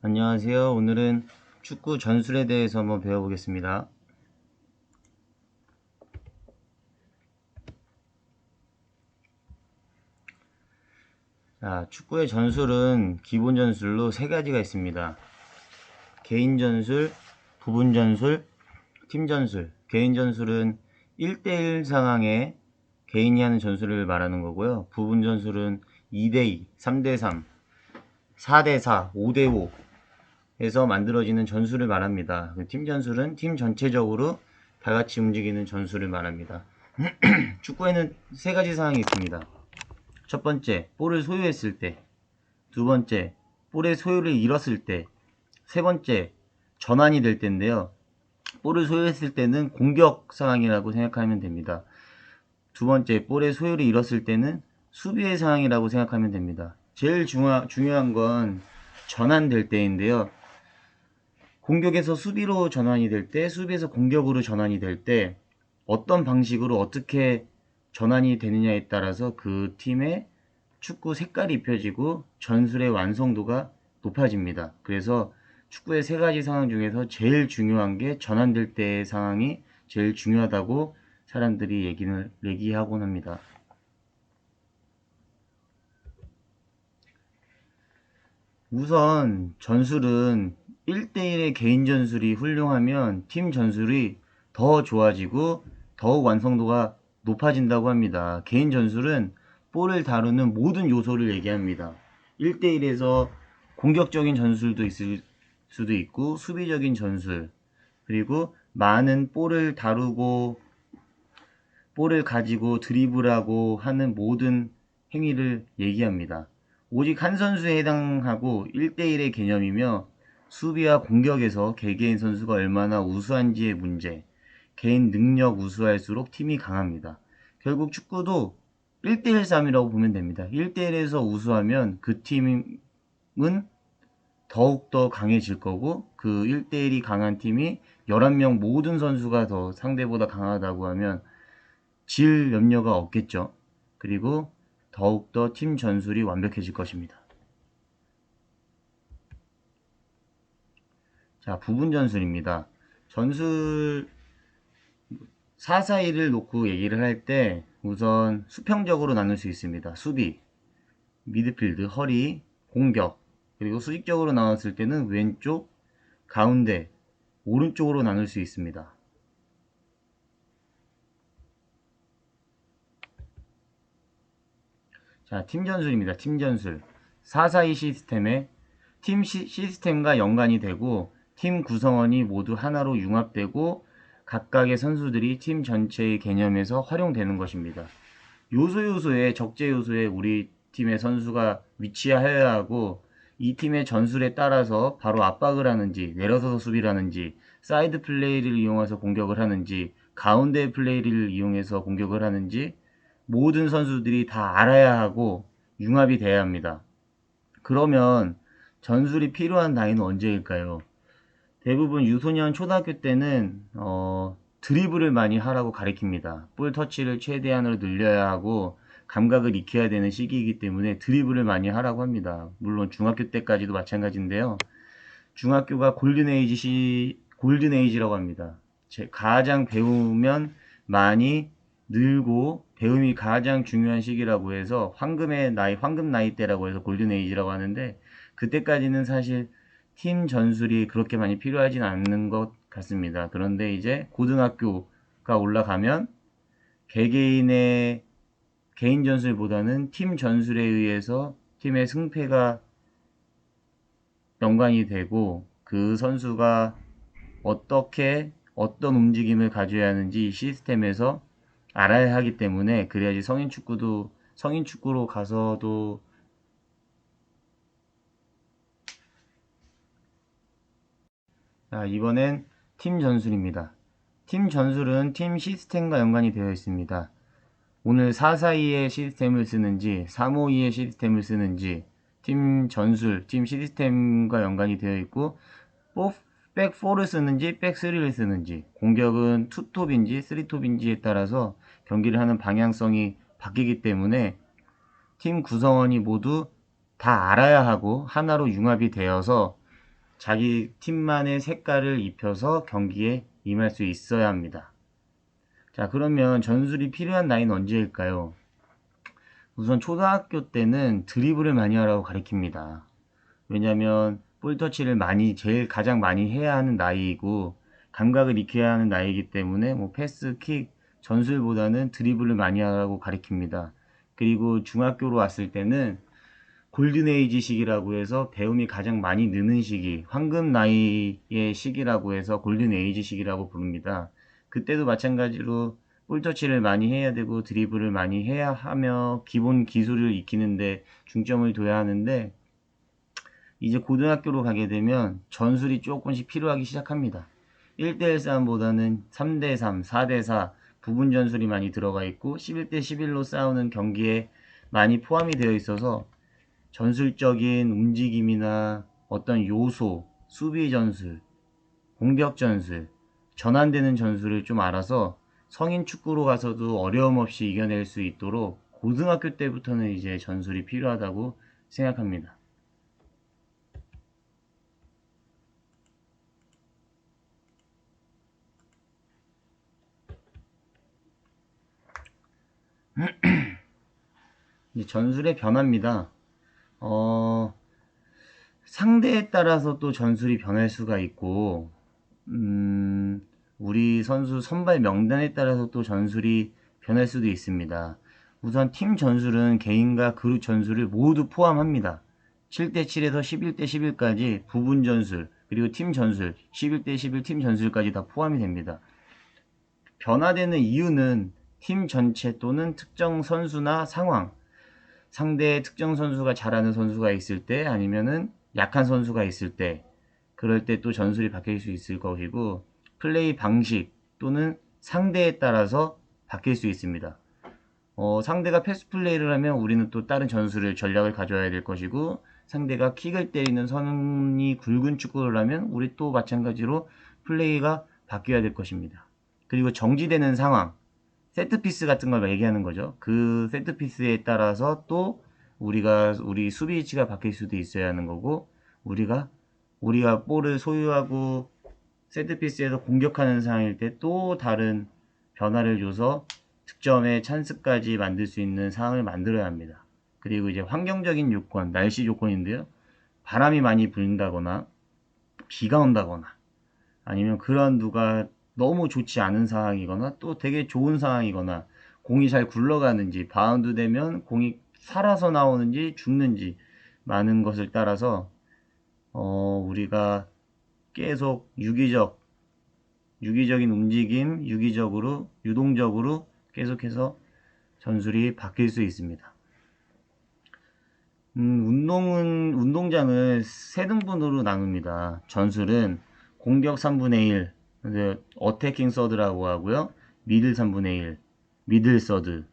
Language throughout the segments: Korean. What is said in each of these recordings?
안녕하세요. 오늘은 축구 전술에 대해서 한번 배워보겠습니다. 자, 축구의 전술은 기본 전술로 세 가지가 있습니다. 개인 전술, 부분 전술, 팀 전술. 개인 전술은 1대1 상황에 개인이 하는 전술을 말하는 거고요. 부분 전술은 2대2, 3대3, 4대4, 5대5 에서 만들어지는 전술을 말합니다. 팀 전술은 팀 전체적으로 다 같이 움직이는 전술을 말합니다. 축구에는 세 가지 상황이 있습니다. 첫 번째, 볼을 소유했을 때. 두 번째, 볼의 소유를 잃었을 때. 세 번째, 전환이 될 때인데요. 볼을 소유했을 때는 공격 상황이라고 생각하면 됩니다. 두 번째, 볼의 소유를 잃었을 때는 수비의 상황이라고 생각하면 됩니다. 제일 중요한 건 전환될 때인데요. 공격에서 수비로 전환이 될 때, 수비에서 공격으로 전환이 될 때 어떤 방식으로 어떻게 전환이 되느냐에 따라서 그 팀의 축구 색깔이 입혀지고 전술의 완성도가 높아집니다. 그래서 축구의 세 가지 상황 중에서 제일 중요한 게 전환될 때의 상황이 제일 중요하다고 사람들이 얘기하곤 합니다. 우선 전술은 1대1의 개인 전술이 훌륭하면 팀 전술이 더 좋아지고 더욱 완성도가 높아진다고 합니다. 개인 전술은 볼을 다루는 모든 요소를 얘기합니다. 1대1에서 공격적인 전술도 있을 수도 있고 수비적인 전술, 그리고 많은 볼을 다루고 볼을 가지고 드리블하고 하는 모든 행위를 얘기합니다. 오직 한 선수에 해당하고 1대1의 개념이며 수비와 공격에서 개개인 선수가 얼마나 우수한지의 문제, 개인 능력 우수할수록 팀이 강합니다. 결국 축구도 1대1 싸움이라고 보면 됩니다. 1대1에서 우수하면 그 팀은 더욱더 강해질 거고, 그 1대1이 강한 팀이 11명 모든 선수가 더 상대보다 강하다고 하면 질 염려가 없겠죠. 그리고 더욱더 팀 전술이 완벽해질 것입니다. 자, 부분 전술입니다. 전술 4-4-2를 놓고 얘기를 할 때 우선 수평적으로 나눌 수 있습니다. 수비, 미드필드, 허리, 공격, 그리고 수직적으로 나눴을 때는 왼쪽, 가운데, 오른쪽으로 나눌 수 있습니다. 자, 팀 전술입니다. 팀 전술. 4-4-2 시스템에 팀 시스템과 연관이 되고 팀 구성원이 모두 하나로 융합되고 각각의 선수들이 팀 전체의 개념에서 활용되는 것입니다. 요소에 적재 요소에 우리 팀의 선수가 위치하여야 하고 이 팀의 전술에 따라서 바로 압박을 하는지 내려서서 수비를 하는지 사이드 플레이를 이용해서 공격을 하는지 가운데 플레이를 이용해서 공격을 하는지 모든 선수들이 다 알아야 하고 융합이 돼야 합니다. 그러면 전술이 필요한 나이는 언제일까요? 대부분 유소년 초등학교 때는 드리블을 많이 하라고 가르칩니다. 볼 터치를 최대한으로 늘려야 하고 감각을 익혀야 되는 시기이기 때문에 드리블을 많이 하라고 합니다. 물론 중학교 때까지도 마찬가지인데요. 중학교가 골든에이지라고 합니다. 가장 배우면 많이 늘고 배움이 가장 중요한 시기라고 해서 황금 나이 때라고 해서 골든에이지라고 하는데 그때까지는 사실 팀 전술이 그렇게 많이 필요하진 않는 것 같습니다. 그런데 이제 고등학교가 올라가면 개개인의 개인 전술보다는 팀 전술에 의해서 팀의 승패가 연관이 되고 그 선수가 어떤 움직임을 가져야 하는지 시스템에서 알아야 하기 때문에 그래야지 성인 축구로 가서도 이번엔 팀 전술입니다. 팀 전술은 팀 시스템과 연관이 되어 있습니다. 오늘 4-4-2의 시스템을 쓰는지 3-5-2의 시스템을 쓰는지 팀 전술, 팀 시스템과 연관이 되어 있고 백 4를 쓰는지 백 3를 쓰는지 공격은 2톱인지 3톱인지에 따라서 경기를 하는 방향성이 바뀌기 때문에 팀 구성원이 모두 다 알아야 하고 하나로 융합이 되어서 자기 팀만의 색깔을 입혀서 경기에 임할 수 있어야 합니다. 자, 그러면 전술이 필요한 나이는 언제일까요? 우선 초등학교 때는 드리블을 많이 하라고 가르칩니다. 왜냐면 볼터치를 제일 가장 많이 해야 하는 나이이고 감각을 익혀야 하는 나이이기 때문에 뭐 패스, 킥, 전술보다는 드리블을 많이 하라고 가르칩니다. 그리고 중학교로 왔을 때는 골든에이지 시기라고 해서 배움이 가장 많이 느는 시기, 황금 나이의 시기라고 해서 골든에이지 시기라고 부릅니다. 그때도 마찬가지로 볼터치를 많이 해야 되고 드리블을 많이 해야 하며 기본 기술을 익히는데 중점을 둬야 하는데 이제 고등학교로 가게 되면 전술이 조금씩 필요하기 시작합니다. 1대1 싸움보다는 3대3, 4대4 부분 전술이 많이 들어가 있고 11대 11로 싸우는 경기에 많이 포함이 되어 있어서 전술적인 움직임이나 어떤 요소, 수비 전술, 공격 전술, 전환되는 전술을 좀 알아서 성인 축구로 가서도 어려움 없이 이겨낼 수 있도록 고등학교 때부터는 이제 전술이 필요하다고 생각합니다. 이제 전술의 변화입니다. 상대에 따라서 또 전술이 변할 수가 있고, 우리 선수 선발 명단에 따라서 또 전술이 변할 수도 있습니다. 우선 팀 전술은 개인과 그룹 전술을 모두 포함합니다. 7대7에서 11대11까지 부분 전술, 그리고 팀 전술, 11대11 팀 전술까지 다 포함이 됩니다. 변화되는 이유는 팀 전체 또는 특정 선수나 상황, 상대의 특정 선수가 잘하는 선수가 있을 때 아니면은 약한 선수가 있을 때 그럴 때 또 전술이 바뀔 수 있을 것이고 플레이 방식 또는 상대에 따라서 바뀔 수 있습니다. 상대가 패스 플레이를 하면 우리는 또 다른 전략을 가져야 될 것이고 상대가 킥을 때리는 선이 굵은 축구를 하면 우리 또 마찬가지로 플레이가 바뀌어야 될 것입니다. 그리고 정지되는 상황, 세트피스 같은 걸 얘기하는 거죠. 그 세트피스에 따라서 또 우리 수비 위치가 바뀔 수도 있어야 하는 거고 우리가 볼을 소유하고 세트피스에서 공격하는 상황일 때 또 다른 변화를 줘서 득점의 찬스까지 만들 수 있는 상황을 만들어야 합니다. 그리고 이제 환경적인 요건, 날씨 조건인데요. 바람이 많이 불다거나 비가 온다거나 아니면 그라운드가 너무 좋지 않은 상황이거나 또 되게 좋은 상황이거나 공이 잘 굴러가는지 바운드 되면 공이 살아서 나오는지 죽는지 많은 것을 따라서 우리가 계속 유기적인 움직임, 유동적으로 계속해서 전술이 바뀔 수 있습니다. 운동장을 세 등분으로 나눕니다. 전술은 공격 3분의 1, 어태킹 서드라고 하고요. 미들 3분의 1, 미들 서드,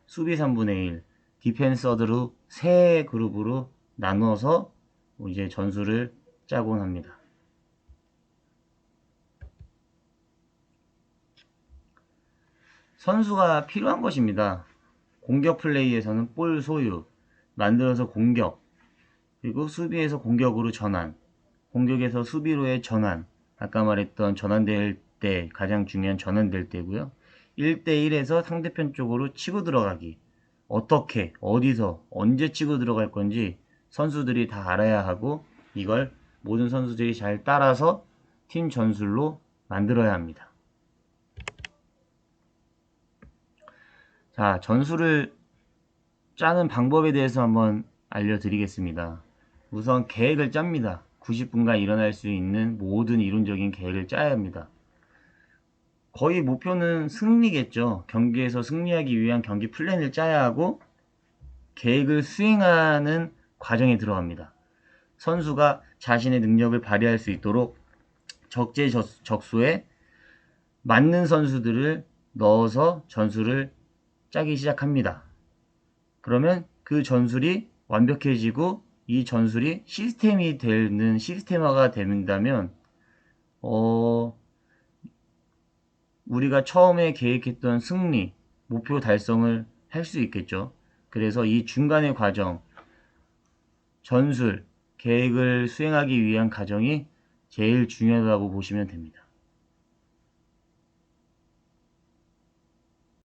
수비 3분의 1, 디펜스 서드로 세 그룹으로 나눠서 이제 전술을 짜곤 합니다. 선수가 필요한 것입니다. 공격 플레이에서는 볼 소유, 만들어서 공격, 그리고 수비에서 공격으로 전환, 공격에서 수비로의 전환, 아까 말했던 전환될 때 가장 중요한 전환될 때고요. 1대1에서 상대편 쪽으로 치고 들어가기, 어떻게, 어디서, 언제 치고 들어갈 건지 선수들이 다 알아야 하고 이걸 모든 선수들이 잘 따라서 팀 전술로 만들어야 합니다. 자, 전술을 짜는 방법에 대해서 한번 알려드리겠습니다. 우선 계획을 짭니다. 90분간 일어날 수 있는 모든 이론적인 계획을 짜야 합니다. 거의 목표는 승리겠죠. 경기에서 승리하기 위한 경기 플랜을 짜야 하고 계획을 수행하는 과정에 들어갑니다. 선수가 자신의 능력을 발휘할 수 있도록 적재적소에 맞는 선수들을 넣어서 전술을 짜기 시작합니다. 그러면 그 전술이 완벽해지고 이 전술이 시스템화가 된다면 우리가 처음에 계획했던 승리, 목표 달성을 할 수 있겠죠. 그래서 이 중간의 과정, 전술, 계획을 수행하기 위한 과정이 제일 중요하다고 보시면 됩니다.